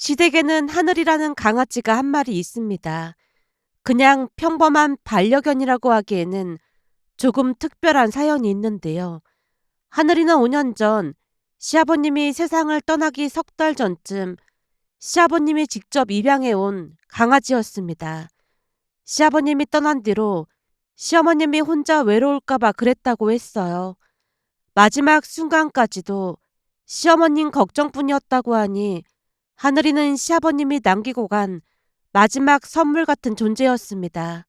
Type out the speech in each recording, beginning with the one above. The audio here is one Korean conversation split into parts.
시댁에는 하늘이라는 강아지가 한 마리 있습니다. 그냥 평범한 반려견이라고 하기에는 조금 특별한 사연이 있는데요. 하늘이는 5년 전 시아버님이 세상을 떠나기 석 달 전쯤 시아버님이 직접 입양해 온 강아지였습니다. 시아버님이 떠난 뒤로 시어머님이 혼자 외로울까봐 그랬다고 했어요. 마지막 순간까지도 시어머님 걱정뿐이었다고 하니 하늘이는 시아버님이 남기고 간 마지막 선물 같은 존재였습니다.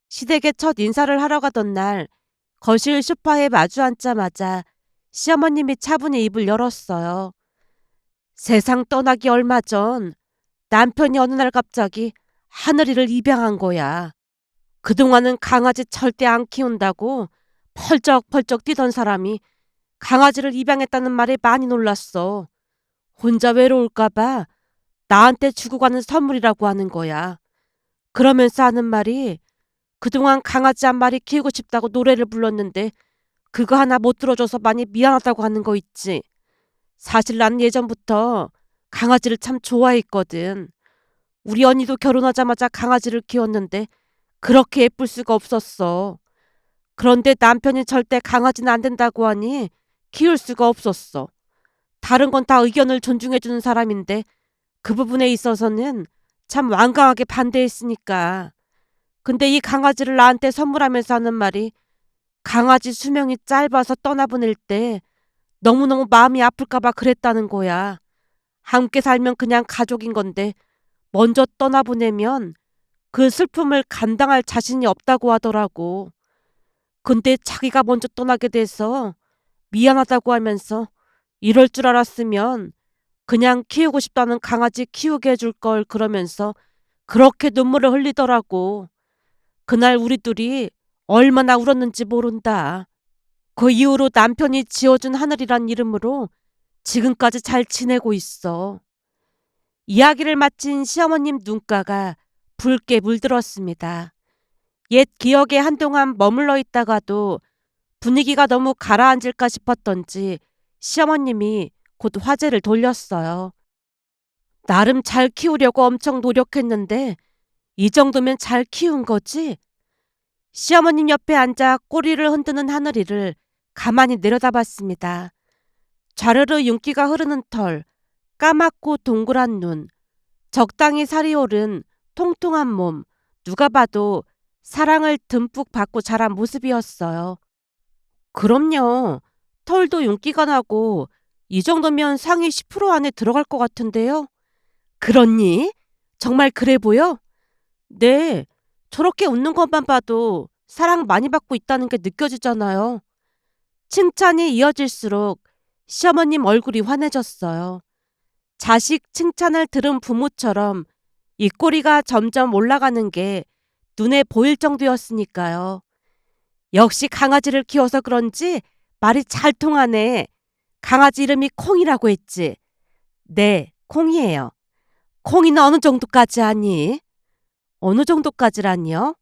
시댁에 첫 인사를 하러 가던 날 거실 소파에 마주 앉자마자 시어머님이 차분히 입을 열었어요. 세상 떠나기 얼마 전 남편이 어느 날 갑자기 하늘이를 입양한 거야. 그동안은 강아지 절대 안 키운다고 펄쩍펄쩍 뛰던 사람이 강아지를 입양했다는 말에 많이 놀랐어. 혼자 외로울까봐 나한테 주고 가는 선물이라고 하는 거야. 그러면서 하는 말이 그동안 강아지 한 마리 키우고 싶다고 노래를 불렀는데 그거 하나 못 들어줘서 많이 미안하다고 하는 거 있지. 사실 난 예전부터 강아지를 참 좋아했거든. 우리 언니도 결혼하자마자 강아지를 키웠는데 그렇게 예쁠 수가 없었어. 그런데 남편이 절대 강아지는 안 된다고 하니 키울 수가 없었어. 다른 건 다 의견을 존중해주는 사람인데 그 부분에 있어서는 참 완강하게 반대했으니까. 근데 이 강아지를 나한테 선물하면서 하는 말이 강아지 수명이 짧아서 떠나보낼 때 너무너무 마음이 아플까봐 그랬다는 거야. 함께 살면 그냥 가족인 건데 먼저 떠나보내면 그 슬픔을 감당할 자신이 없다고 하더라고. 근데 자기가 먼저 떠나게 돼서 미안하다고 하면서 이럴 줄 알았으면 그냥 키우고 싶다는 강아지 키우게 해줄 걸 그러면서 그렇게 눈물을 흘리더라고. 그날 우리 둘이 얼마나 울었는지 모른다. 그 이후로 남편이 지어준 하늘이란 이름으로 지금까지 잘 지내고 있어. 이야기를 마친 시어머님 눈가가 붉게 물들었습니다. 옛 기억에 한동안 머물러 있다가도 분위기가 너무 가라앉을까 싶었던지 시어머님이 곧 화제를 돌렸어요. 나름 잘 키우려고 엄청 노력했는데 이 정도면 잘 키운 거지? 시어머님 옆에 앉아 꼬리를 흔드는 하늘이를 가만히 내려다봤습니다. 좌르르 윤기가 흐르는 털, 까맣고 동그란 눈, 적당히 살이 오른 통통한 몸, 누가 봐도 사랑을 듬뿍 받고 자란 모습이었어요. 그럼요. 털도 윤기가 나고 이 정도면 상위 10% 안에 들어갈 것 같은데요. 그렇니? 정말 그래 보여? 네. 저렇게 웃는 것만 봐도 사랑 많이 받고 있다는 게 느껴지잖아요. 칭찬이 이어질수록 시어머님 얼굴이 환해졌어요. 자식 칭찬을 들은 부모처럼 입꼬리가 점점 올라가는 게 눈에 보일 정도였으니까요. 역시 강아지를 키워서 그런지 말이 잘 통하네. 강아지 이름이 콩이라고 했지? 네, 콩이에요. 콩이는 어느 정도까지 하니? 어느 정도까지라니요?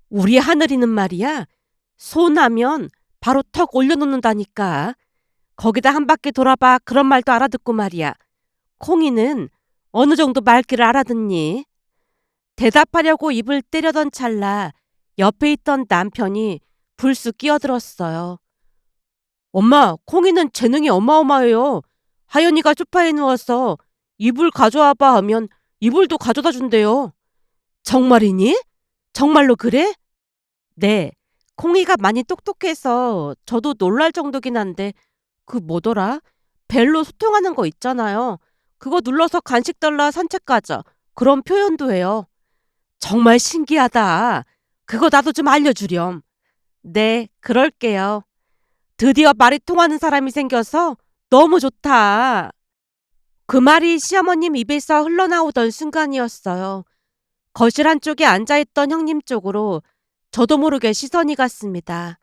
우리 하늘이는 말이야. 소나면 바로 턱 올려놓는다니까. 거기다 한 바퀴 돌아봐 그런 말도 알아듣고 말이야. 콩이는 어느 정도 말귀를 알아듣니? 대답하려고 입을 때려던 찰나 옆에 있던 남편이 불쑥 끼어들었어요. 엄마, 콩이는 재능이 어마어마해요. 하연이가 소파에 누워서 이불 가져와봐 하면 이불도 가져다 준대요. 정말이니? 정말로 그래? 네. 콩이가 많이 똑똑해서 저도 놀랄 정도긴 한데 그 뭐더라? 벨로 소통하는 거 있잖아요. 그거 눌러서 간식 달라 산책 가자. 그런 표현도 해요. 정말 신기하다. 그거 나도 좀 알려주렴. 네, 그럴게요. 드디어 말이 통하는 사람이 생겨서 너무 좋다. 그 말이 시어머님 입에서 흘러나오던 순간이었어요. 거실 한쪽에 앉아있던 형님 쪽으로 저도 모르게 시선이 갔습니다.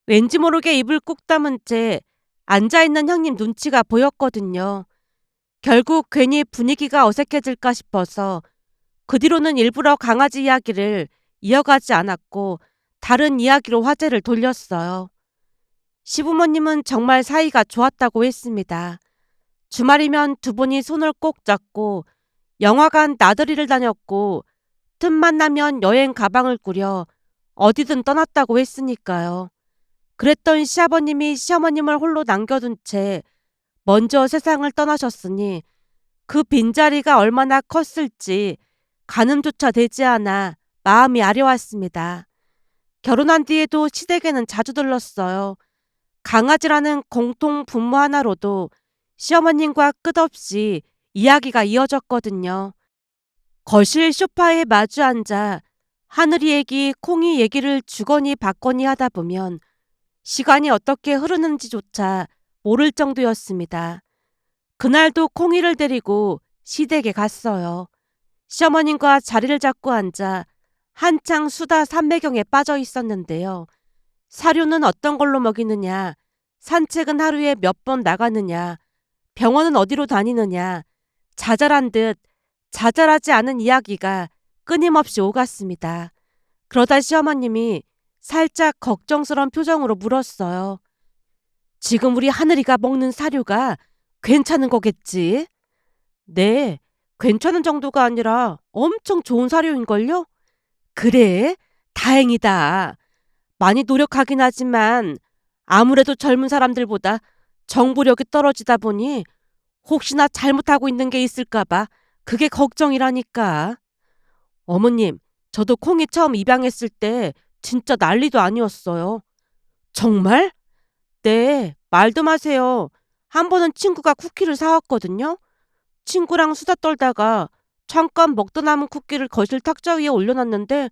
왠지 모르게 입을 꾹 다문 채 앉아있는 형님 눈치가 보였거든요. 결국 괜히 분위기가 어색해질까 싶어서 그 뒤로는 일부러 강아지 이야기를 이어가지 않았고 다른 이야기로 화제를 돌렸어요. 시부모님은 정말 사이가 좋았다고 했습니다. 주말이면 두 분이 손을 꼭 잡고 영화관 나들이를 다녔고 틈만 나면 여행 가방을 꾸려 어디든 떠났다고 했으니까요. 그랬던 시아버님이 시어머님을 홀로 남겨둔 채 먼저 세상을 떠나셨으니 그 빈자리가 얼마나 컸을지 가늠조차 되지 않아 마음이 아려왔습니다. 결혼한 뒤에도 시댁에는 자주 들렀어요. 강아지라는 공통 분모 하나로도 시어머님과 끝없이 이야기가 이어졌거든요. 거실 소파에 마주 앉아 하늘이 얘기, 콩이 얘기를 주거니 받거니 하다 보면 시간이 어떻게 흐르는지조차 모를 정도였습니다. 그날도 콩이를 데리고 시댁에 갔어요. 시어머님과 자리를 잡고 앉아 한창 수다 삼매경에 빠져 있었는데요. 사료는 어떤 걸로 먹이느냐, 산책은 하루에 몇 번 나가느냐, 병원은 어디로 다니느냐, 자잘한 듯 자잘하지 않은 이야기가 끊임없이 오갔습니다. 그러다 시어머님이 살짝 걱정스러운 표정으로 물었어요. 지금 우리 하늘이가 먹는 사료가 괜찮은 거겠지? 네, 괜찮은 정도가 아니라 엄청 좋은 사료인걸요? 그래? 다행이다. 많이 노력하긴 하지만 아무래도 젊은 사람들보다 정보력이 떨어지다 보니 혹시나 잘못하고 있는 게 있을까봐 그게 걱정이라니까. 어머님, 저도 콩이 처음 입양했을 때 진짜 난리도 아니었어요. 정말? 네, 말도 마세요. 한 번은 친구가 쿠키를 사왔거든요. 친구랑 수다 떨다가 잠깐 먹다 남은 쿠키를 거실 탁자 위에 올려놨는데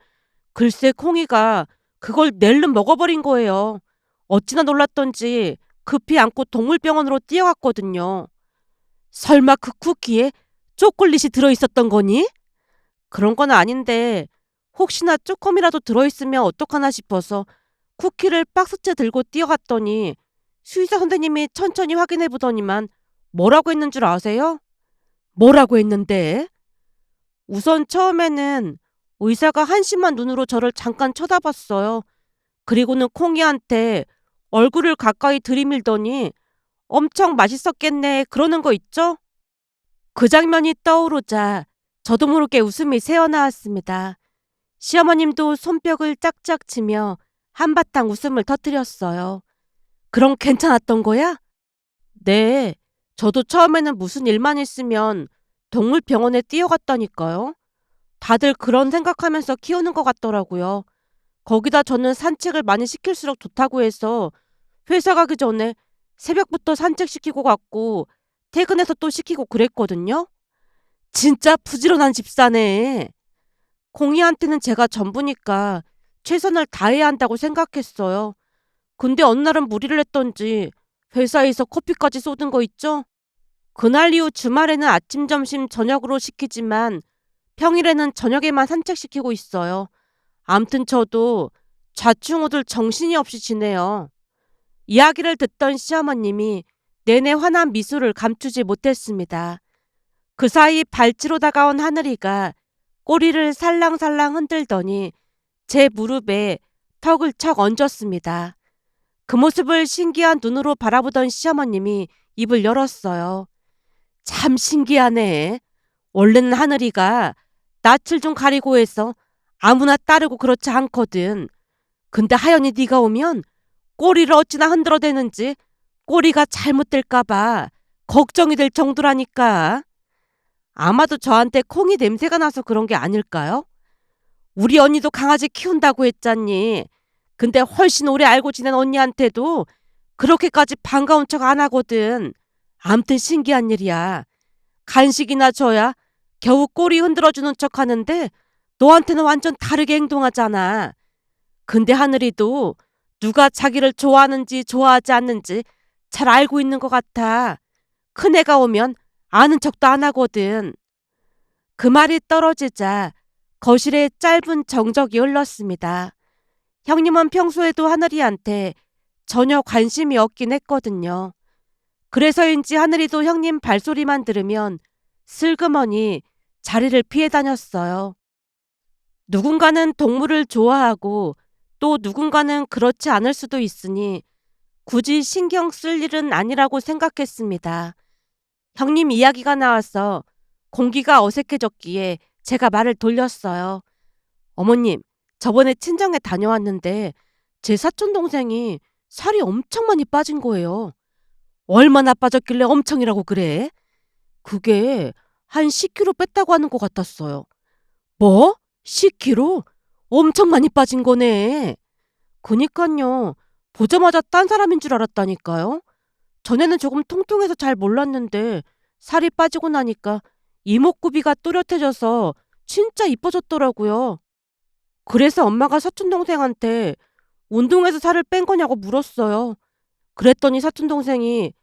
글쎄 콩이가 그걸 낼름 먹어버린 거예요. 어찌나 놀랐던지 급히 안고 동물병원으로 뛰어갔거든요. 설마 그 쿠키에 초콜릿이 들어있었던 거니? 그런 건 아닌데 혹시나 쪼끔이라도 들어있으면 어떡하나 싶어서 쿠키를 박스째 들고 뛰어갔더니 수의사 선생님이 천천히 확인해 보더니만 뭐라고 했는 줄 아세요? 뭐라고 했는데? 우선 처음에는 의사가 한심한 눈으로 저를 잠깐 쳐다봤어요. 그리고는 콩이한테 얼굴을 가까이 들이밀더니 엄청 맛있었겠네 그러는 거 있죠? 그 장면이 떠오르자 저도 모르게 웃음이 새어나왔습니다. 시어머님도 손뼉을 짝짝 치며 한바탕 웃음을 터뜨렸어요. 그럼 괜찮았던 거야? 네. 저도 처음에는 무슨 일만 있으면 동물병원에 뛰어갔다니까요. 다들 그런 생각하면서 키우는 것 같더라고요. 거기다 저는 산책을 많이 시킬수록 좋다고 해서 회사 가기 전에 새벽부터 산책시키고 갔고 퇴근해서 또 시키고 그랬거든요. 진짜 부지런한 집사네. 공이한테는 제가 전부니까 최선을 다해야 한다고 생각했어요. 근데 어느 날은 무리를 했던지 회사에서 커피까지 쏟은 거 있죠? 그날 이후 주말에는 아침, 점심, 저녁으로 시키지만 평일에는 저녁에만 산책시키고 있어요. 암튼 저도 좌충우돌 정신이 없이 지내요. 이야기를 듣던 시어머님이 내내 환한 미소를 감추지 못했습니다. 그 사이 발치로 다가온 하늘이가 꼬리를 살랑살랑 흔들더니 제 무릎에 턱을 척 얹었습니다. 그 모습을 신기한 눈으로 바라보던 시어머님이 입을 열었어요. 참 신기하네. 원래는 하늘이가 낯을 좀 가리고 해서 아무나 따르고 그렇지 않거든. 근데 하연이 네가 오면 꼬리를 어찌나 흔들어대는지 꼬리가 잘못될까봐 걱정이 될 정도라니까. 아마도 저한테 콩이 냄새가 나서 그런 게 아닐까요? 우리 언니도 강아지 키운다고 했잖니. 근데 훨씬 오래 알고 지낸 언니한테도 그렇게까지 반가운 척 안 하거든. 암튼 신기한 일이야. 간식이나 줘야 겨우 꼬리 흔들어주는 척 하는데 너한테는 완전 다르게 행동하잖아. 근데 하늘이도 누가 자기를 좋아하는지 좋아하지 않는지 잘 알고 있는 것 같아. 큰애가 오면 아는 척도 안 하거든. 그 말이 떨어지자 거실에 짧은 정적이 흘렀습니다. 형님은 평소에도 하늘이한테 전혀 관심이 없긴 했거든요. 그래서인지 하늘이도 형님 발소리만 들으면 슬그머니 자리를 피해 다녔어요. 누군가는 동물을 좋아하고 또 누군가는 그렇지 않을 수도 있으니 굳이 신경 쓸 일은 아니라고 생각했습니다. 형님 이야기가 나와서 공기가 어색해졌기에 제가 말을 돌렸어요. 어머님, 저번에 친정에 다녀왔는데 제 사촌 동생이 살이 엄청 많이 빠진 거예요. 얼마나 빠졌길래 엄청이라고 그래? 그게 한 10kg 뺐다고 하는 것 같았어요. 뭐? 10kg? 엄청 많이 빠진 거네. 그니깐요. 보자마자 딴 사람인 줄 알았다니까요. 전에는 조금 통통해서 잘 몰랐는데 살이 빠지고 나니까 이목구비가 또렷해져서 진짜 이뻐졌더라고요. 그래서 엄마가 사촌동생한테 운동해서 살을 뺀 거냐고 물었어요. 그랬더니 사촌동생이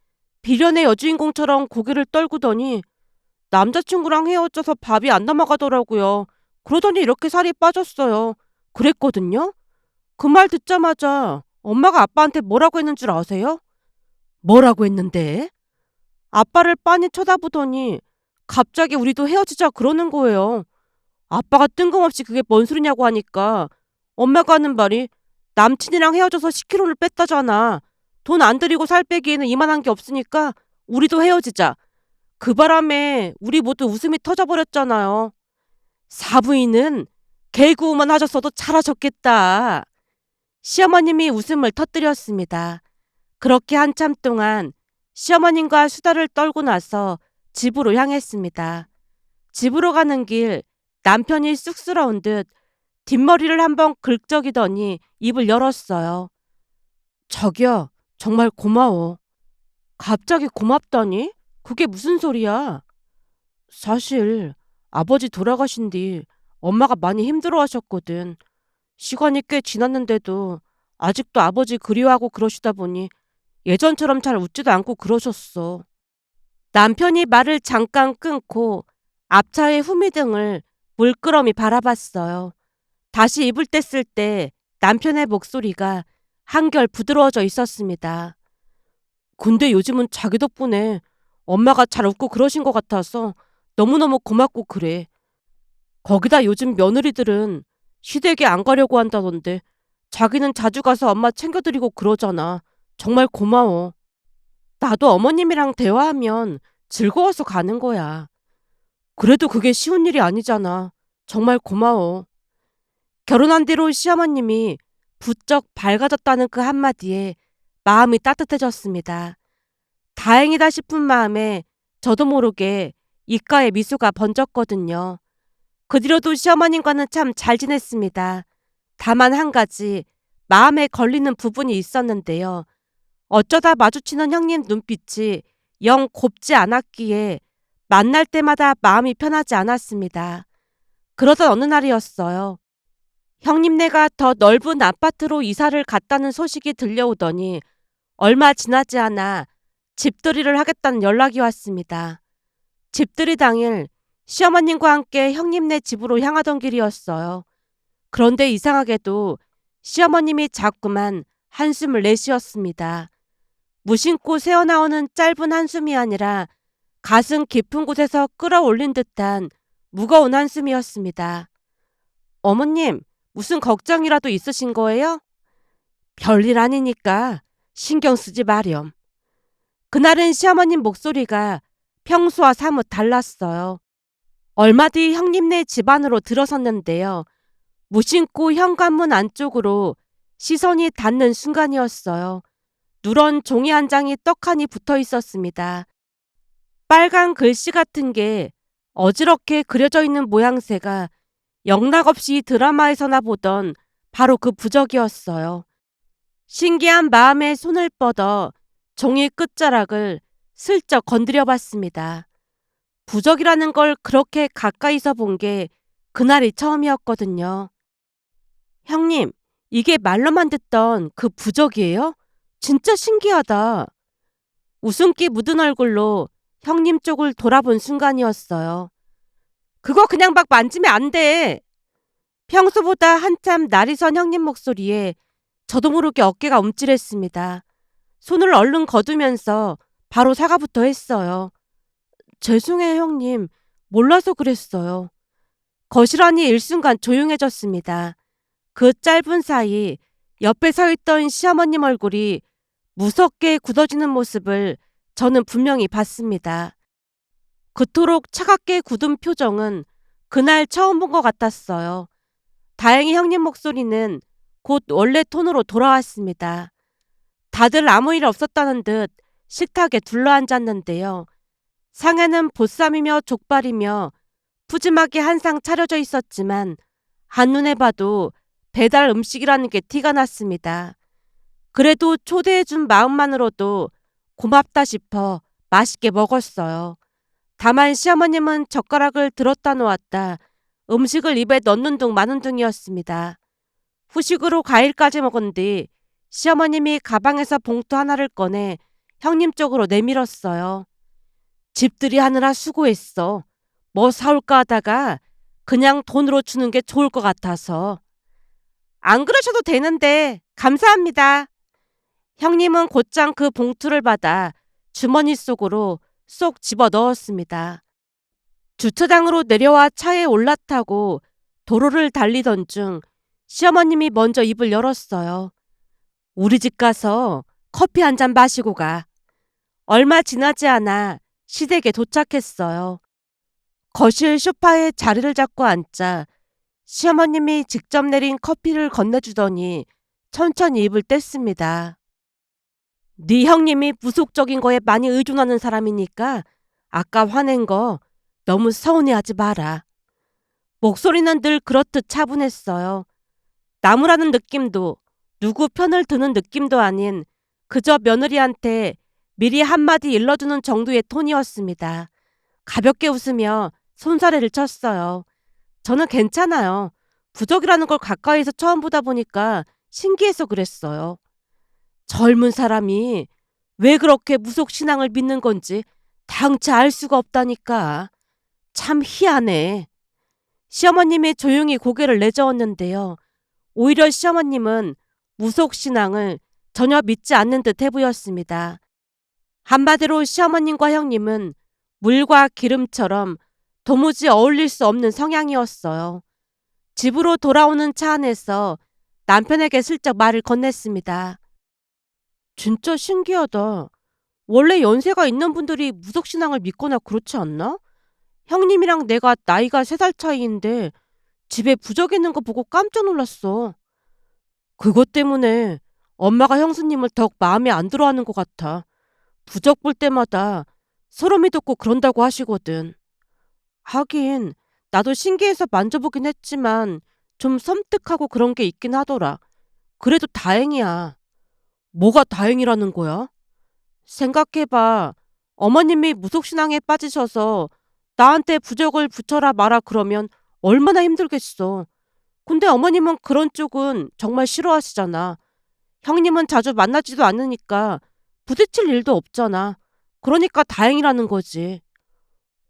비련의 여주인공처럼 고개를 떨구더니 남자친구랑 헤어져서 밥이 안 넘어가더라고요. 그러더니 이렇게 살이 빠졌어요. 그랬거든요. 그 말 듣자마자 엄마가 아빠한테 뭐라고 했는 줄 아세요? 뭐라고 했는데? 아빠를 빤히 쳐다보더니 갑자기 우리도 헤어지자 그러는 거예요. 아빠가 뜬금없이 그게 뭔 소리냐고 하니까 엄마가 하는 말이 남친이랑 헤어져서 10kg를 뺐다잖아. 돈 안 들이고 살 빼기에는 이만한 게 없으니까 우리도 헤어지자. 그 바람에 우리 모두 웃음이 터져버렸잖아요. 사부인은 개그우먼 하셨어도 잘하셨겠다. 시어머님이 웃음을 터뜨렸습니다. 그렇게 한참 동안 시어머님과 수다를 떨고 나서 집으로 향했습니다. 집으로 가는 길 남편이 쑥스러운 듯 뒷머리를 한번 긁적이더니 입을 열었어요. 자기야, 정말 고마워. 갑자기 고맙다니? 그게 무슨 소리야? 사실 아버지 돌아가신 뒤 엄마가 많이 힘들어하셨거든. 시간이 꽤 지났는데도 아직도 아버지 그리워하고 그러시다 보니 예전처럼 잘 웃지도 않고 그러셨어. 남편이 말을 잠깐 끊고 앞차의 후미등을 물끄러미 바라봤어요. 다시 입을 뗐을 때 남편의 목소리가 한결 부드러워져 있었습니다. 근데 요즘은 자기 덕분에 엄마가 잘 웃고 그러신 것 같아서 너무너무 고맙고 그래. 거기다 요즘 며느리들은 시댁에 안 가려고 한다던데 자기는 자주 가서 엄마 챙겨드리고 그러잖아. 정말 고마워. 나도 어머님이랑 대화하면 즐거워서 가는 거야. 그래도 그게 쉬운 일이 아니잖아. 정말 고마워. 결혼한 뒤로 시어머님이 부쩍 밝아졌다는 그 한마디에 마음이 따뜻해졌습니다. 다행이다 싶은 마음에 저도 모르게 입가에 미소가 번졌거든요. 그 뒤로도 시어머님과는 참 잘 지냈습니다. 다만 한 가지 마음에 걸리는 부분이 있었는데요. 어쩌다 마주치는 형님 눈빛이 영 곱지 않았기에 만날 때마다 마음이 편하지 않았습니다. 그러던 어느 날이었어요. 형님네가 더 넓은 아파트로 이사를 갔다는 소식이 들려오더니 얼마 지나지 않아 집들이를 하겠다는 연락이 왔습니다. 집들이 당일 시어머님과 함께 형님네 집으로 향하던 길이었어요. 그런데 이상하게도 시어머님이 자꾸만 한숨을 내쉬었습니다. 무심코 새어나오는 짧은 한숨이 아니라 가슴 깊은 곳에서 끌어올린 듯한 무거운 한숨이었습니다. 어머님, 무슨 걱정이라도 있으신 거예요? 별일 아니니까 신경 쓰지 마렴. 그날은 시어머님 목소리가 평소와 사뭇 달랐어요. 얼마 뒤 형님네 집안으로 들어섰는데요. 무심코 현관문 안쪽으로 시선이 닿는 순간이었어요. 누런 종이 한 장이 떡하니 붙어 있었습니다. 빨간 글씨 같은 게 어지럽게 그려져 있는 모양새가 영락없이 드라마에서나 보던 바로 그 부적이었어요. 신기한 마음에 손을 뻗어 종이 끝자락을 슬쩍 건드려 봤습니다. 부적이라는 걸 그렇게 가까이서 본 게 그날이 처음이었거든요. 형님, 이게 말로만 듣던 그 부적이에요? 진짜 신기하다. 웃음기 묻은 얼굴로 형님 쪽을 돌아본 순간이었어요. 그거 그냥 막 만지면 안 돼. 평소보다 한참 날이 선 형님 목소리에 저도 모르게 어깨가 움찔했습니다. 손을 얼른 거두면서 바로 사과부터 했어요. 죄송해요, 형님. 몰라서 그랬어요. 거실 안이 일순간 조용해졌습니다. 그 짧은 사이 옆에 서 있던 시어머님 얼굴이 무섭게 굳어지는 모습을 저는 분명히 봤습니다. 그토록 차갑게 굳은 표정은 그날 처음 본 것 같았어요. 다행히 형님 목소리는 곧 원래 톤으로 돌아왔습니다. 다들 아무 일 없었다는 듯 식탁에 둘러앉았는데요. 상에는 보쌈이며 족발이며 푸짐하게 한 상 차려져 있었지만 한눈에 봐도 배달 음식이라는 게 티가 났습니다. 그래도 초대해준 마음만으로도 고맙다 싶어 맛있게 먹었어요. 다만 시어머님은 젓가락을 들었다 놓았다 음식을 입에 넣는 둥 마는 둥이었습니다. 후식으로 과일까지 먹은 뒤 시어머님이 가방에서 봉투 하나를 꺼내 형님 쪽으로 내밀었어요. 집들이 하느라 수고했어. 뭐 사올까 하다가 그냥 돈으로 주는 게 좋을 것 같아서. 안 그러셔도 되는데 감사합니다. 형님은 곧장 그 봉투를 받아 주머니 속으로 쏙 집어 넣었습니다. 주차장으로 내려와 차에 올라타고 도로를 달리던 중 시어머님이 먼저 입을 열었어요. 우리 집 가서 커피 한 잔 마시고 가. 얼마 지나지 않아 시댁에 도착했어요. 거실 소파에 자리를 잡고 앉자 시어머님이 직접 내린 커피를 건네주더니 천천히 입을 뗐습니다. 네 형님이 무속적인 거에 많이 의존하는 사람이니까 아까 화낸 거 너무 서운해하지 마라. 목소리는 늘 그렇듯 차분했어요. 나무라는 느낌도 누구 편을 드는 느낌도 아닌 그저 며느리한테 미리 한마디 일러주는 정도의 톤이었습니다. 가볍게 웃으며 손사래를 쳤어요. 저는 괜찮아요. 부적이라는 걸 가까이서 처음 보다 보니까 신기해서 그랬어요. 젊은 사람이 왜 그렇게 무속신앙을 믿는 건지 당최 알 수가 없다니까. 참 희한해. 시어머님이 조용히 고개를 내저었는데요. 오히려 시어머님은 무속신앙을 전혀 믿지 않는 듯해 보였습니다. 한마디로 시어머님과 형님은 물과 기름처럼 도무지 어울릴 수 없는 성향이었어요. 집으로 돌아오는 차 안에서 남편에게 슬쩍 말을 건넸습니다. 진짜 신기하다. 원래 연세가 있는 분들이 무속신앙을 믿거나 그렇지 않나? 형님이랑 내가 나이가 3살 차이인데 집에 부적 있는 거 보고 깜짝 놀랐어. 그것 때문에 엄마가 형수님을 더욱 마음에 안 들어하는 것 같아. 부적 볼 때마다 소름이 돋고 그런다고 하시거든. 하긴 나도 신기해서 만져보긴 했지만 좀 섬뜩하고 그런 게 있긴 하더라. 그래도 다행이야. 뭐가 다행이라는 거야? 생각해봐. 어머님이 무속신앙에 빠지셔서 나한테 부적을 붙여라 마라 그러면 얼마나 힘들겠어. 근데 어머님은 그런 쪽은 정말 싫어하시잖아. 형님은 자주 만나지도 않으니까 부딪힐 일도 없잖아. 그러니까 다행이라는 거지.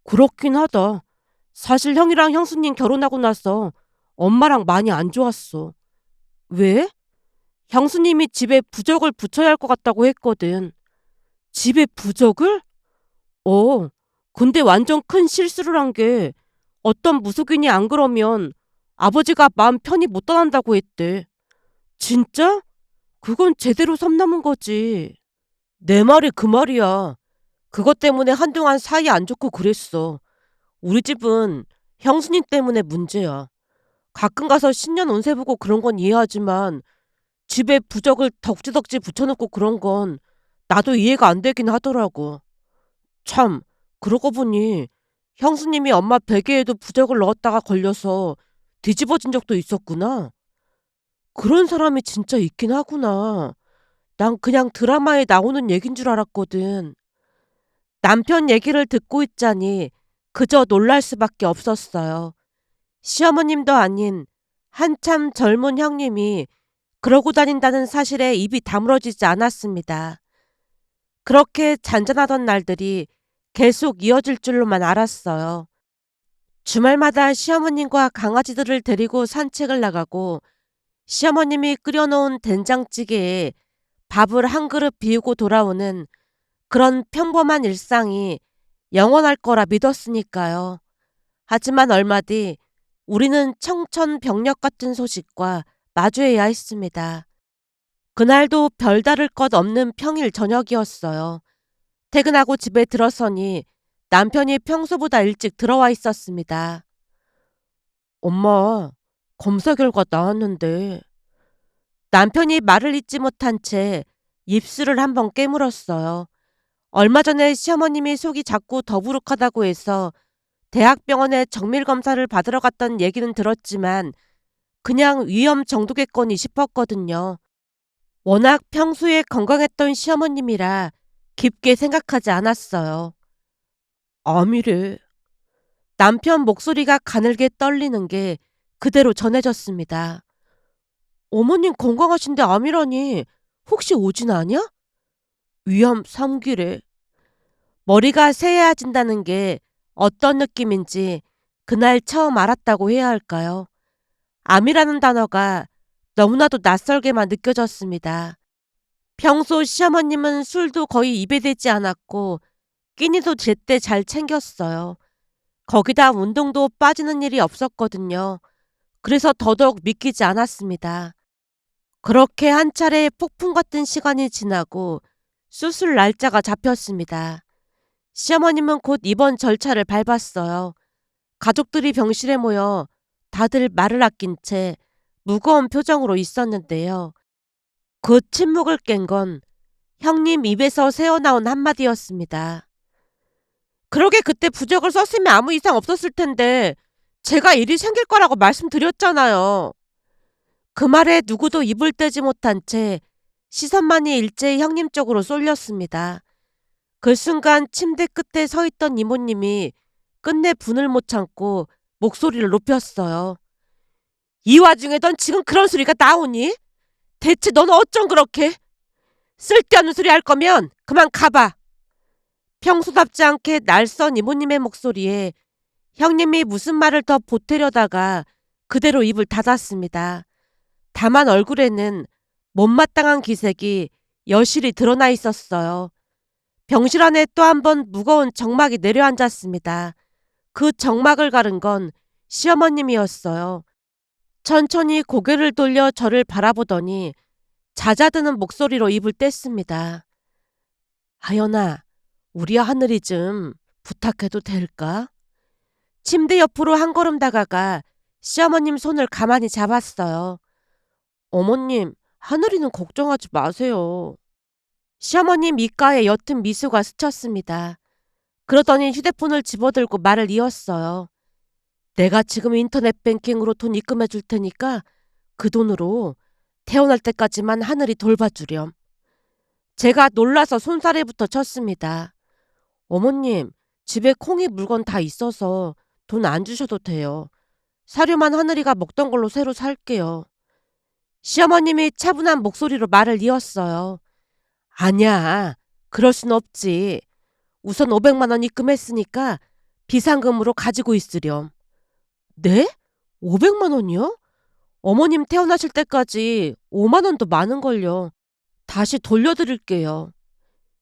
그렇긴 하다. 사실 형이랑 형수님 결혼하고 나서 엄마랑 많이 안 좋았어. 왜? 형수님이 집에 부적을 붙여야 할 것 같다고 했거든. 집에 부적을? 어, 근데 완전 큰 실수를 한 게 어떤 무속인이 안 그러면 아버지가 마음 편히 못 떠난다고 했대. 진짜? 그건 제대로 섬 넘은 거지. 내 말이 그 말이야. 그것 때문에 한동안 사이 안 좋고 그랬어. 우리 집은 형수님 때문에 문제야. 가끔 가서 신년 운세 보고 그런 건 이해하지만 집에 부적을 덕지덕지 붙여놓고 그런 건 나도 이해가 안 되긴 하더라고. 참, 그러고 보니 형수님이 엄마 베개에도 부적을 넣었다가 걸려서 뒤집어진 적도 있었구나. 그런 사람이 진짜 있긴 하구나. 난 그냥 드라마에 나오는 얘긴 줄 알았거든. 남편 얘기를 듣고 있자니 그저 놀랄 수밖에 없었어요. 시어머님도 아닌 한참 젊은 형님이 그러고 다닌다는 사실에 입이 다물어지지 않았습니다. 그렇게 잔잔하던 날들이 계속 이어질 줄로만 알았어요. 주말마다 시어머님과 강아지들을 데리고 산책을 나가고 시어머님이 끓여놓은 된장찌개에 밥을 한 그릇 비우고 돌아오는 그런 평범한 일상이 영원할 거라 믿었으니까요. 하지만 얼마 뒤 우리는 청천벽력 같은 소식과 마주해야 했습니다. 그날도 별다를 것 없는 평일 저녁이었어요. 퇴근하고 집에 들어서니 남편이 평소보다 일찍 들어와 있었습니다. 엄마, 검사 결과 나왔는데. 남편이 말을 잇지 못한 채 입술을 한번 깨물었어요. 얼마 전에 시어머님이 속이 자꾸 더부룩하다고 해서 대학병원에 정밀검사를 받으러 갔던 얘기는 들었지만 그냥 위험 정도겠거니 싶었거든요. 워낙 평소에 건강했던 시어머님이라 깊게 생각하지 않았어요. 암이래. 남편 목소리가 가늘게 떨리는 게 그대로 전해졌습니다. 어머님 건강하신데 암이라니 혹시 오진 아냐? 위암 3기래. 머리가 새하얘진다는 게 어떤 느낌인지 그날 처음 알았다고 해야 할까요? 암이라는 단어가 너무나도 낯설게만 느껴졌습니다. 평소 시어머님은 술도 거의 입에 대지 않았고 끼니도 제때 잘 챙겼어요. 거기다 운동도 빠지는 일이 없었거든요. 그래서 더더욱 믿기지 않았습니다. 그렇게 한 차례 폭풍 같은 시간이 지나고 수술 날짜가 잡혔습니다. 시어머님은 곧 입원 절차를 밟았어요. 가족들이 병실에 모여 다들 말을 아낀 채 무거운 표정으로 있었는데요. 그 침묵을 깬 건 형님 입에서 새어나온 한마디였습니다. 그러게 그때 부적을 썼으면 아무 이상 없었을 텐데 제가 일이 생길 거라고 말씀드렸잖아요. 그 말에 누구도 입을 떼지 못한 채 시선만이 일제히 형님 쪽으로 쏠렸습니다. 그 순간 침대 끝에 서 있던 이모님이 끝내 분을 못 참고 목소리를 높였어요. 이 와중에 넌 지금 그런 소리가 나오니? 대체 넌 어쩜 그렇게? 쓸데없는 소리 할 거면 그만 가봐. 평소답지 않게 날선 이모님의 목소리에 형님이 무슨 말을 더 보태려다가 그대로 입을 닫았습니다. 다만 얼굴에는 못마땅한 기색이 여실히 드러나 있었어요. 병실 안에 또 한 번 무거운 정막이 내려앉았습니다. 그 정막을 가른 건 시어머님이었어요. 천천히 고개를 돌려 저를 바라보더니 잦아드는 목소리로 입을 뗐습니다. 하연아, 우리 하늘이 좀 부탁해도 될까? 침대 옆으로 한 걸음 다가가 시어머님 손을 가만히 잡았어요. 어머님, 하늘이는 걱정하지 마세요. 시어머님 입가에 옅은 미소가 스쳤습니다. 그러더니 휴대폰을 집어들고 말을 이었어요. 내가 지금 인터넷 뱅킹으로 돈 입금해 줄 테니까 그 돈으로 태어날 때까지만 하늘이 돌봐주렴. 제가 놀라서 손사래부터 쳤습니다. 어머님, 집에 콩이 물건 다 있어서 돈 안 주셔도 돼요. 사료만 하늘이가 먹던 걸로 새로 살게요. 시어머님이 차분한 목소리로 말을 이었어요. 아니야, 그럴 순 없지. 우선 500만 원 입금했으니까 비상금으로 가지고 있으렴. 네? 500만 원이요? 어머님 태어나실 때까지 5만 원도 많은걸요. 다시 돌려드릴게요.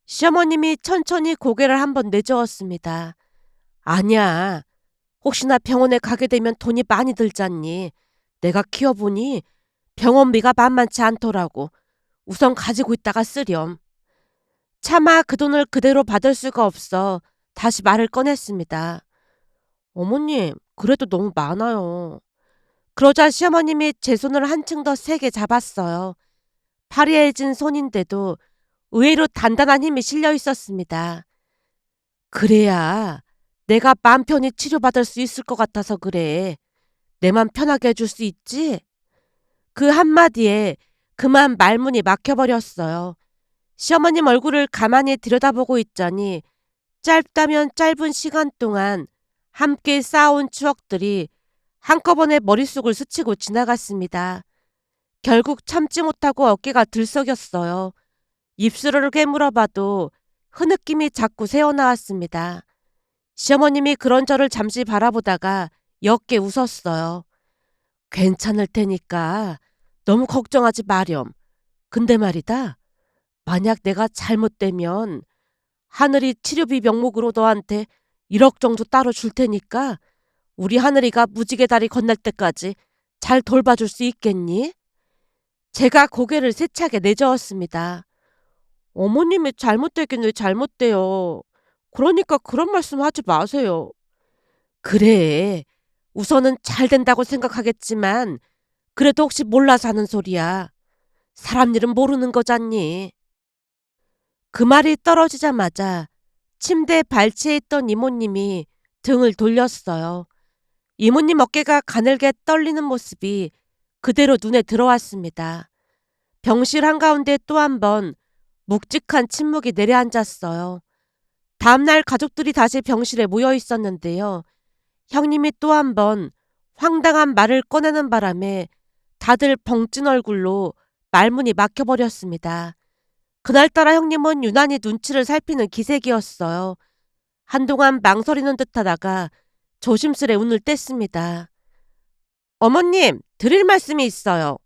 시어머님이 천천히 고개를 한번 내저었습니다. 아니야. 혹시나 병원에 가게 되면 돈이 많이 들잖니. 내가 키워보니 병원비가 만만치 않더라고. 우선 가지고 있다가 쓰렴. 차마 그 돈을 그대로 받을 수가 없어 다시 말을 꺼냈습니다. 어머님, 그래도 너무 많아요. 그러자 시어머님이 제 손을 한층 더 세게 잡았어요. 파리해진 손인데도 의외로 단단한 힘이 실려 있었습니다. 그래야 내가 마음 편히 치료받을 수 있을 것 같아서 그래. 내 맘 편하게 해줄 수 있지? 그 한마디에 그만 말문이 막혀버렸어요. 시어머님 얼굴을 가만히 들여다보고 있자니 짧다면 짧은 시간 동안 함께 쌓아온 추억들이 한꺼번에 머릿속을 스치고 지나갔습니다. 결국 참지 못하고 어깨가 들썩였어요. 입술을 깨물어봐도 흐느낌이 자꾸 새어나왔습니다. 시어머님이 그런 저를 잠시 바라보다가 옅게 웃었어요. 괜찮을 테니까 너무 걱정하지 마렴. 근데 말이다. 만약 내가 잘못되면 하늘이 치료비 명목으로 너한테 1억 정도 따로 줄 테니까 우리 하늘이가 무지개 다리 건널 때까지 잘 돌봐줄 수 있겠니? 제가 고개를 세차게 내저었습니다. 어머님이 잘못되긴 왜 잘못돼요. 그러니까 그런 말씀 하지 마세요. 그래. 우선은 잘 된다고 생각하겠지만 그래도 혹시 몰라서 하는 소리야. 사람 일은 모르는 거잖니. 그 말이 떨어지자마자 침대에 발치해 있던 이모님이 등을 돌렸어요. 이모님 어깨가 가늘게 떨리는 모습이 그대로 눈에 들어왔습니다. 병실 한가운데 또 한 번 묵직한 침묵이 내려앉았어요. 다음날 가족들이 다시 병실에 모여 있었는데요. 형님이 또 한 번 황당한 말을 꺼내는 바람에 다들 벙찐 얼굴로 말문이 막혀버렸습니다. 그날따라 형님은 유난히 눈치를 살피는 기색이었어요. 한동안 망설이는 듯하다가 조심스레 운을 뗐습니다. 어머님, 드릴 말씀이 있어요.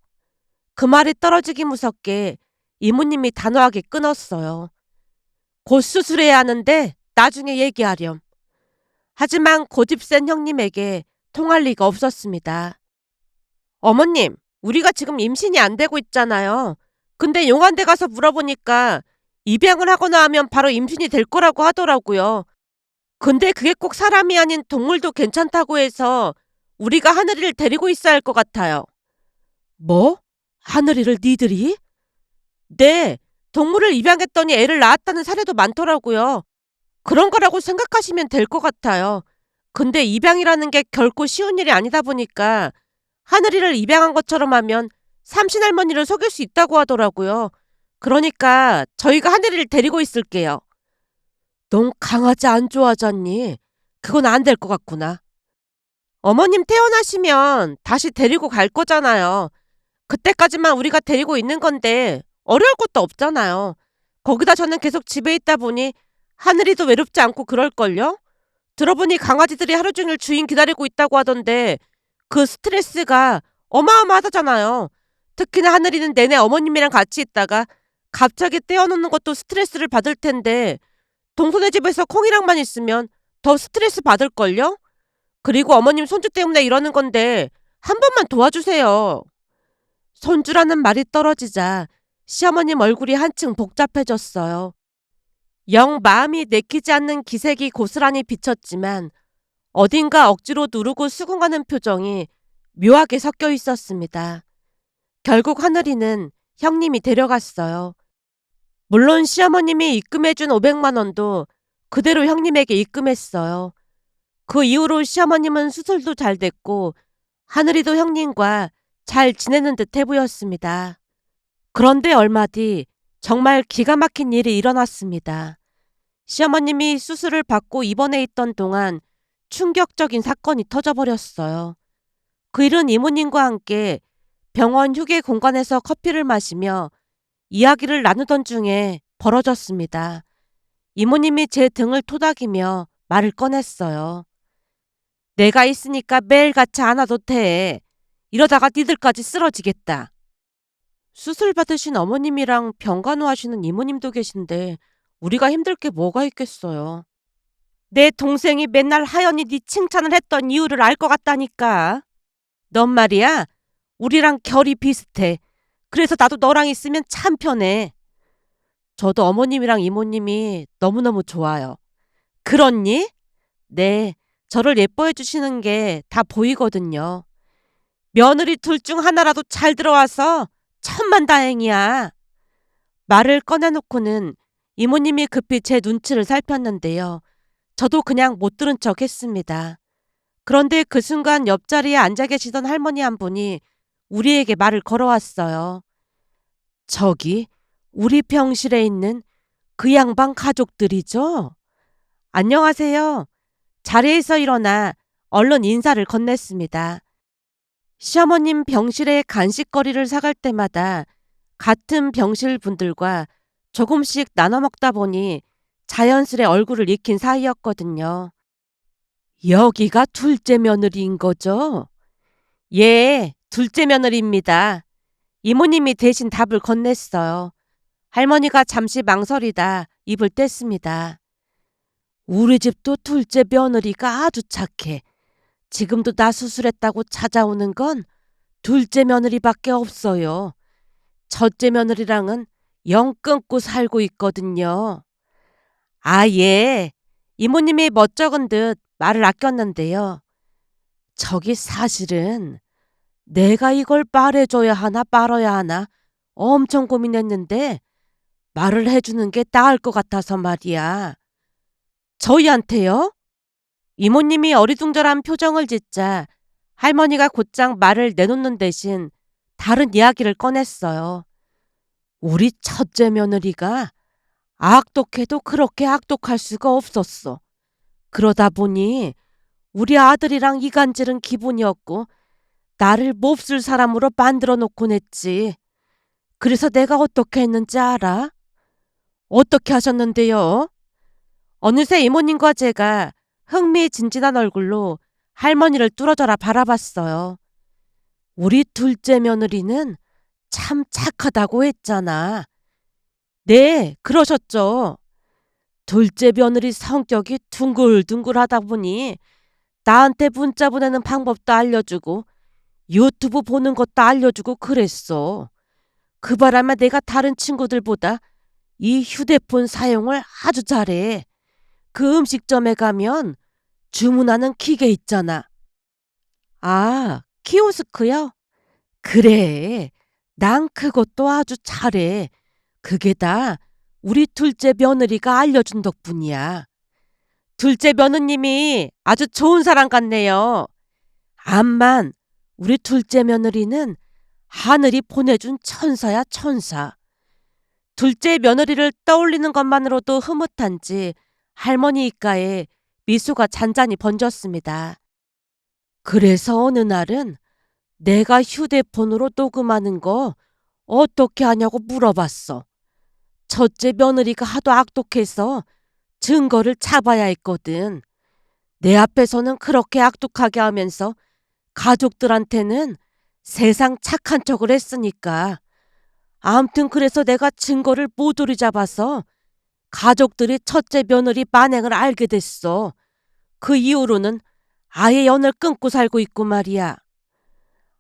그 말이 떨어지기 무섭게 이모님이 단호하게 끊었어요. 곧 수술해야 하는데 나중에 얘기하렴. 하지만 고집센 형님에게 통할 리가 없었습니다. 어머님, 우리가 지금 임신이 안 되고 있잖아요. 근데 용한데 가서 물어보니까 입양을 하거나 하면 바로 임신이 될 거라고 하더라고요. 근데 그게 꼭 사람이 아닌 동물도 괜찮다고 해서 우리가 하늘이를 데리고 있어야 할 것 같아요. 뭐? 하늘이를 니들이? 네, 동물을 입양했더니 애를 낳았다는 사례도 많더라고요. 그런 거라고 생각하시면 될 것 같아요. 근데 입양이라는 게 결코 쉬운 일이 아니다 보니까 하늘이를 입양한 것처럼 하면 삼신할머니를 속일 수 있다고 하더라고요. 그러니까 저희가 하늘이를 데리고 있을게요. 넌 강아지 안 좋아하잖니? 그건 안 될 것 같구나. 어머님 태어나시면 다시 데리고 갈 거잖아요. 그때까지만 우리가 데리고 있는 건데 어려울 것도 없잖아요. 거기다 저는 계속 집에 있다 보니 하늘이도 외롭지 않고 그럴걸요? 들어보니 강아지들이 하루 종일 주인 기다리고 있다고 하던데 그 스트레스가 어마어마하다잖아요. 특히나 하늘이는 내내 어머님이랑 같이 있다가 갑자기 떼어놓는 것도 스트레스를 받을 텐데 동선의 집에서 콩이랑만 있으면 더 스트레스 받을걸요? 그리고 어머님 손주 때문에 이러는 건데 한 번만 도와주세요. 손주라는 말이 떨어지자 시어머님 얼굴이 한층 복잡해졌어요. 영 마음이 내키지 않는 기색이 고스란히 비쳤지만 어딘가 억지로 누르고 수긍하는 표정이 묘하게 섞여 있었습니다. 결국 하늘이는 형님이 데려갔어요. 물론 시어머님이 입금해준 500만 원도 그대로 형님에게 입금했어요. 그 이후로 시어머님은 수술도 잘 됐고 하늘이도 형님과 잘 지내는 듯해 보였습니다. 그런데 얼마 뒤 정말 기가 막힌 일이 일어났습니다. 시어머님이 수술을 받고 입원해 있던 동안 충격적인 사건이 터져버렸어요. 그 일은 이모님과 함께 병원 휴게 공간에서 커피를 마시며 이야기를 나누던 중에 벌어졌습니다. 이모님이 제 등을 토닥이며 말을 꺼냈어요. 내가 있으니까 매일같이 안아도 돼. 이러다가 니들까지 쓰러지겠다. 수술 받으신 어머님이랑 병간호 하시는 이모님도 계신데 우리가 힘들 게 뭐가 있겠어요. 내 동생이 맨날 하연이 네 칭찬을 했던 이유를 알 것 같다니까. 넌 말이야, 우리랑 결이 비슷해. 그래서 나도 너랑 있으면 참 편해. 저도 어머님이랑 이모님이 너무너무 좋아요. 그렇니? 네, 저를 예뻐해 주시는 게 다 보이거든요. 며느리 둘 중 하나라도 잘 들어와서 천만다행이야. 말을 꺼내놓고는 이모님이 급히 제 눈치를 살폈는데요. 저도 그냥 못 들은 척 했습니다. 그런데 그 순간 옆자리에 앉아 계시던 할머니 한 분이 우리에게 말을 걸어왔어요. 저기 우리 병실에 있는 그 양반 가족들이죠? 안녕하세요. 자리에서 일어나 얼른 인사를 건넸습니다. 시어머님 병실에 간식거리를 사갈 때마다 같은 병실 분들과 조금씩 나눠 먹다 보니 자연스레 얼굴을 익힌 사이였거든요. 여기가 둘째 며느리인 거죠? 예, 둘째 며느리입니다. 이모님이 대신 답을 건넸어요. 할머니가 잠시 망설이다 입을 뗐습니다. 우리 집도 둘째 며느리가 아주 착해. 지금도 나 수술했다고 찾아오는 건 둘째 며느리밖에 없어요. 첫째 며느리랑은 영 끊고 살고 있거든요. 아, 예. 이모님이 멋쩍은 듯 말을 아꼈는데요. 저기 사실은 내가 이걸 말해줘야 하나 말아야 하나 엄청 고민했는데 말을 해주는 게 나을 것 같아서 말이야. 저희한테요? 이모님이 어리둥절한 표정을 짓자 할머니가 곧장 말을 내놓는 대신 다른 이야기를 꺼냈어요. 우리 첫째 며느리가 악독해도 그렇게 악독할 수가 없었어. 그러다 보니 우리 아들이랑 이간질은 기분이었고 나를 몹쓸 사람으로 만들어 놓곤 했지. 그래서 내가 어떻게 했는지 알아? 어떻게 하셨는데요? 어느새 이모님과 제가 흥미진진한 얼굴로 할머니를 뚫어져라 바라봤어요. 우리 둘째 며느리는 참 착하다고 했잖아. 네, 그러셨죠. 둘째 며느리 성격이 둥글둥글하다 보니 나한테 문자 보내는 방법도 알려주고 유튜브 보는 것도 알려주고 그랬어. 그 바람에 내가 다른 친구들보다 이 휴대폰 사용을 아주 잘해. 그 음식점에 가면 주문하는 기계 있잖아. 아, 키오스크요? 그래. 난 그것도 아주 잘해. 그게 다 우리 둘째 며느리가 알려준 덕분이야. 둘째 며느님이 아주 좋은 사람 같네요. 암만 우리 둘째 며느리는 하늘이 보내준 천사야 천사. 둘째 며느리를 떠올리는 것만으로도 흐뭇한지 할머니 입가에 미소가 잔잔히 번졌습니다. 그래서 어느 날은 내가 휴대폰으로 녹음하는 거 어떻게 하냐고 물어봤어. 첫째 며느리가 하도 악독해서 증거를 잡아야 했거든. 내 앞에서는 그렇게 악독하게 하면서 가족들한테는 세상 착한 척을 했으니까. 아무튼 그래서 내가 증거를 모조리 잡아서 가족들이 첫째 며느리 만행을 알게 됐어. 그 이후로는 아예 연을 끊고 살고 있고 말이야.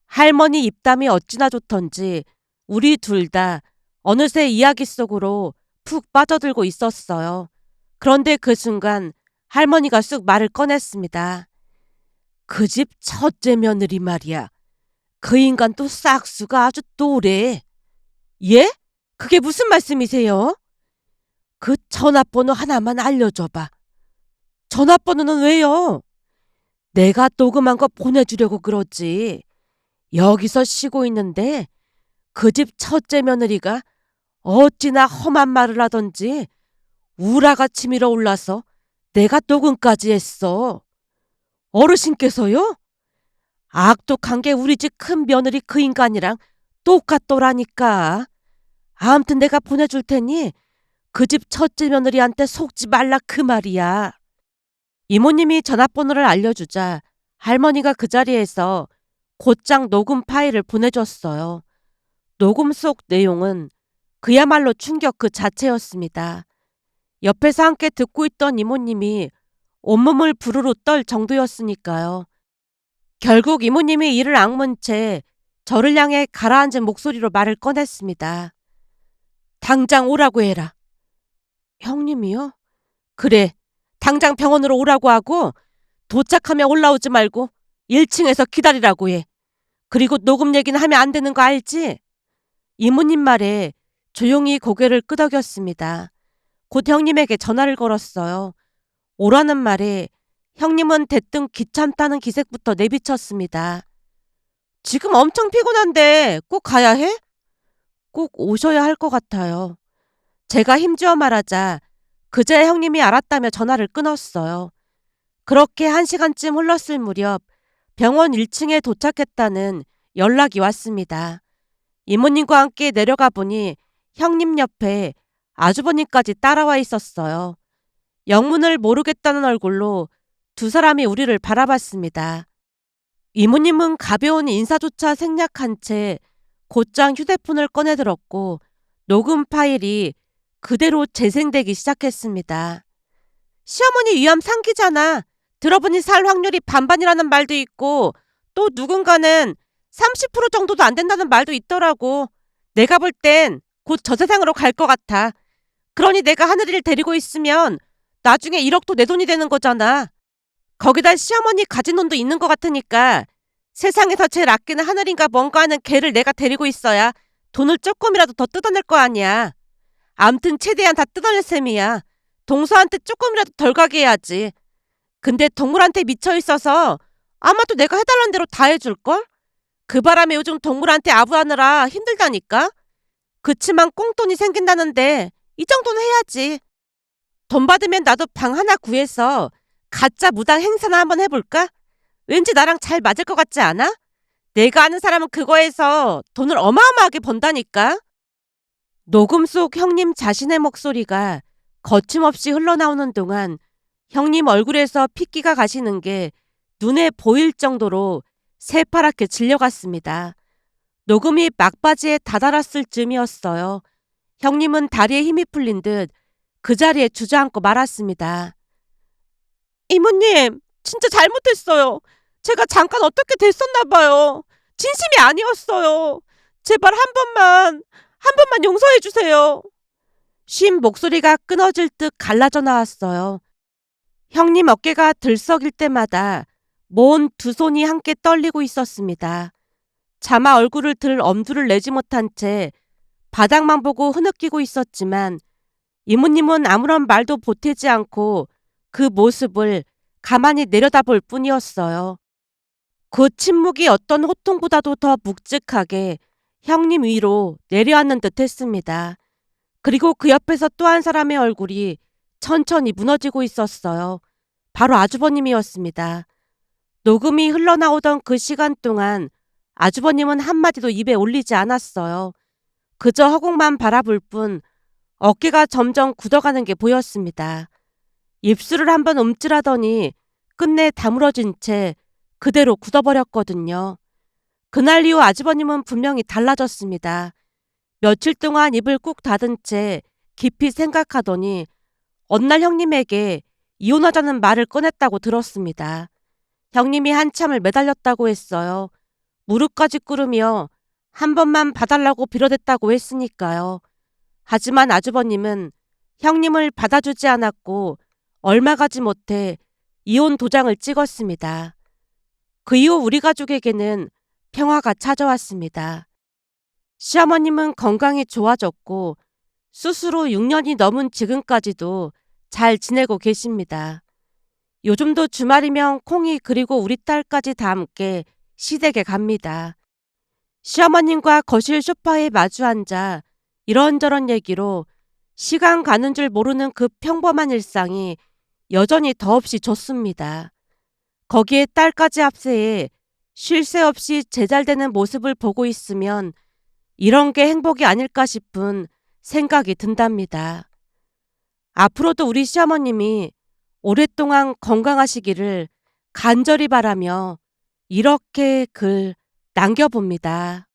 할머니 입담이 어찌나 좋던지 우리 둘 다 어느새 이야기 속으로 푹 빠져들고 있었어요. 그런데 그 순간 할머니가 쑥 말을 꺼냈습니다. 그 집 첫째 며느리 말이야. 그 인간 또 싹수가 아주 또래. 예? 그게 무슨 말씀이세요? 그 전화번호 하나만 알려줘봐. 전화번호는 왜요? 내가 녹음한 거 보내주려고 그러지. 여기서 쉬고 있는데 그 집 첫째 며느리가 어찌나 험한 말을 하던지 우라가 치밀어 올라서 내가 녹음까지 했어. 어르신께서요? 악독한 게 우리 집 큰 며느리 그 인간이랑 똑같더라니까. 아무튼 내가 보내줄 테니 그 집 첫째 며느리한테 속지 말라 그 말이야. 이모님이 전화번호를 알려주자 할머니가 그 자리에서 곧장 녹음 파일을 보내줬어요. 녹음 속 내용은 그야말로 충격 그 자체였습니다. 옆에서 함께 듣고 있던 이모님이 온몸을 부르르 떨 정도였으니까요. 결국 이모님이 이를 악문 채 저를 향해 가라앉은 목소리로 말을 꺼냈습니다. 당장 오라고 해라. 형님이요? 그래. 당장 병원으로 오라고 하고 도착하면 올라오지 말고 1층에서 기다리라고 해. 그리고 녹음 얘기는 하면 안 되는 거 알지? 이모님 말에 조용히 고개를 끄덕였습니다. 곧 형님에게 전화를 걸었어요. 오라는 말에 형님은 대뜸 귀찮다는 기색부터 내비쳤습니다. 지금 엄청 피곤한데 꼭 가야 해? 꼭 오셔야 할 것 같아요. 제가 힘주어 말하자 그제야 형님이 알았다며 전화를 끊었어요. 그렇게 1시간쯤 흘렀을 무렵 병원 1층에 도착했다는 연락이 왔습니다. 이모님과 함께 내려가 보니 형님 옆에 아주버님까지 따라와 있었어요. 영문을 모르겠다는 얼굴로 두 사람이 우리를 바라봤습니다. 이모님은 가벼운 인사조차 생략한 채 곧장 휴대폰을 꺼내들었고 녹음 파일이 그대로 재생되기 시작했습니다. 시어머니 위암 상기잖아. 들어보니 살 확률이 반반이라는 말도 있고 또 누군가는 30% 정도도 안 된다는 말도 있더라고. 내가 볼 땐 곧 저 세상으로 갈 것 같아. 그러니 내가 하늘이를 데리고 있으면 나중에 1억도 내 돈이 되는 거잖아. 거기다 시어머니 가진 돈도 있는 것 같으니까 세상에서 제일 아끼는 하늘인가 뭔가 하는 걔를 내가 데리고 있어야 돈을 조금이라도 더 뜯어낼 거 아니야. 암튼 최대한 다 뜯어낼 셈이야. 동서한테 조금이라도 덜 가게 해야지. 근데 동물한테 미쳐 있어서 아마도 내가 해달라는 대로 다 해줄걸? 그 바람에 요즘 동물한테 아부하느라 힘들다니까? 그치만 꽁돈이 생긴다는데 이 정도는 해야지. 돈 받으면 나도 방 하나 구해서 가짜 무당 행사나 한번 해볼까? 왠지 나랑 잘 맞을 것 같지 않아? 내가 아는 사람은 그거에서 돈을 어마어마하게 번다니까? 녹음 속 형님 자신의 목소리가 거침없이 흘러나오는 동안 형님 얼굴에서 핏기가 가시는 게 눈에 보일 정도로 새파랗게 질려갔습니다. 녹음이 막바지에 다다랐을 즈음이었어요. 형님은 다리에 힘이 풀린 듯 그 자리에 주저앉고 말았습니다. 이모님, 진짜 잘못했어요. 제가 잠깐 어떻게 됐었나 봐요. 진심이 아니었어요. 제발 한 번만 용서해 주세요. 쉰 목소리가 끊어질 듯 갈라져 나왔어요. 형님 어깨가 들썩일 때마다 모은 두 손이 함께 떨리고 있었습니다. 차마 얼굴을 들 엄두를 내지 못한 채 바닥만 보고 흐느끼고 있었지만 이모님은 아무런 말도 보태지 않고 그 모습을 가만히 내려다볼 뿐이었어요. 그 침묵이 어떤 호통보다도 더 묵직하게 형님 위로 내려앉는 듯 했습니다. 그리고 그 옆에서 또 한 사람의 얼굴이 천천히 무너지고 있었어요. 바로 아주버님이었습니다. 녹음이 흘러나오던 그 시간 동안 아주버님은 한마디도 입에 올리지 않았어요. 그저 허공만 바라볼 뿐 어깨가 점점 굳어가는 게 보였습니다. 입술을 한번 움찔하더니 끝내 다물어진 채 그대로 굳어버렸거든요. 그날 이후 아주버님은 분명히 달라졌습니다. 며칠 동안 입을 꾹 닫은 채 깊이 생각하더니 어느 날 형님에게 이혼하자는 말을 꺼냈다고 들었습니다. 형님이 한참을 매달렸다고 했어요. 무릎까지 꿇으며 한 번만 봐달라고 빌어댔다고 했으니까요. 하지만 아주버님은 형님을 받아주지 않았고 얼마 가지 못해 이혼 도장을 찍었습니다. 그 이후 우리 가족에게는 평화가 찾아왔습니다. 시어머님은 건강이 좋아졌고 수술 후 6년이 넘은 지금까지도 잘 지내고 계십니다. 요즘도 주말이면 콩이 그리고 우리 딸까지 다 함께 시댁에 갑니다. 시어머님과 거실 소파에 마주 앉아 이런저런 얘기로 시간 가는 줄 모르는 그 평범한 일상이 여전히 더없이 좋습니다. 거기에 딸까지 합세해 쉴 새 없이 제잘되는 모습을 보고 있으면 이런 게 행복이 아닐까 싶은 생각이 든답니다. 앞으로도 우리 시어머님이 오랫동안 건강하시기를 간절히 바라며 이렇게 글 남겨봅니다.